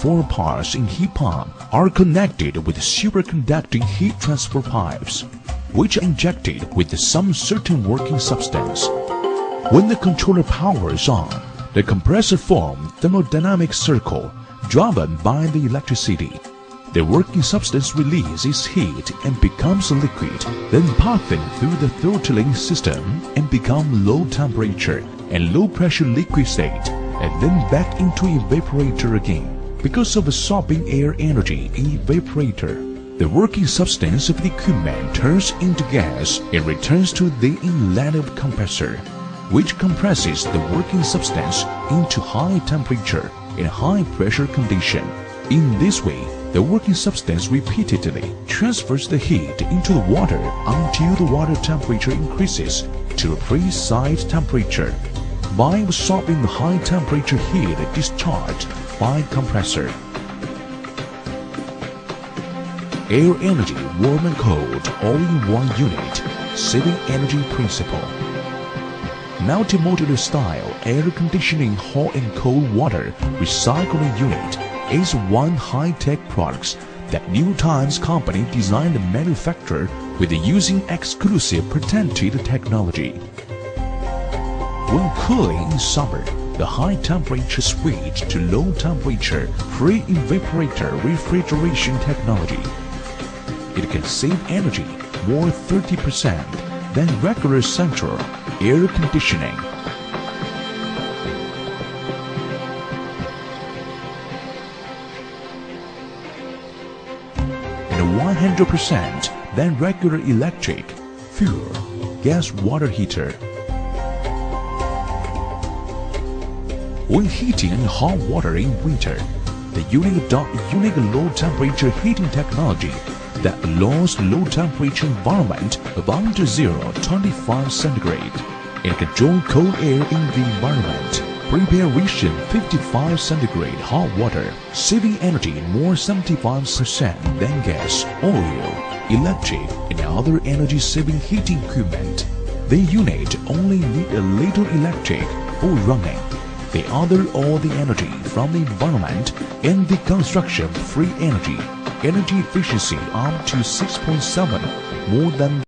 4 parts in heat pump are connected with superconducting heat transfer pipes, which are injected with some certain working substance. When the controller power is on, the compressor forms thermodynamic circle driven by the electricity. The working substance releases heat and becomes a liquid, then passing through the throttling system and become low temperature and low pressure liquid state, and then back into evaporator again. Because of absorbing air energy in evaporator, the working substance of the equipment turns into gas and returns to the inlet of compressor, which compresses the working substance into high temperature and high pressure condition. In this way, the working substance repeatedly transfers the heat into the water until the water temperature increases to a precise temperature by absorbing the high temperature heat discharged by compressor. Air energy, warm and cold, all in one unit, saving energy principle. Multi-modular style air conditioning hot and cold water recycling unit is one high-tech product that New Times Company designed and manufactured with using exclusive patented technology. When cooling in summer, the high temperature switch to low temperature free evaporator refrigeration technology. It can save energy more 30% than regular central air conditioning. And 100% than regular electric, fuel, gas water heater. When heating hot water in winter, the unit adopts unique low temperature heating technology that allows low temperature environment of under 0.25 centigrade and control cold air in the environment. Preparation 55 centigrade hot water, saving energy more 75% than gas, oil, electric, and other energy-saving heating equipment. The unit only need a little electric for running. The other all the energy from the environment and the construction free energy efficiency up to 6.7 more than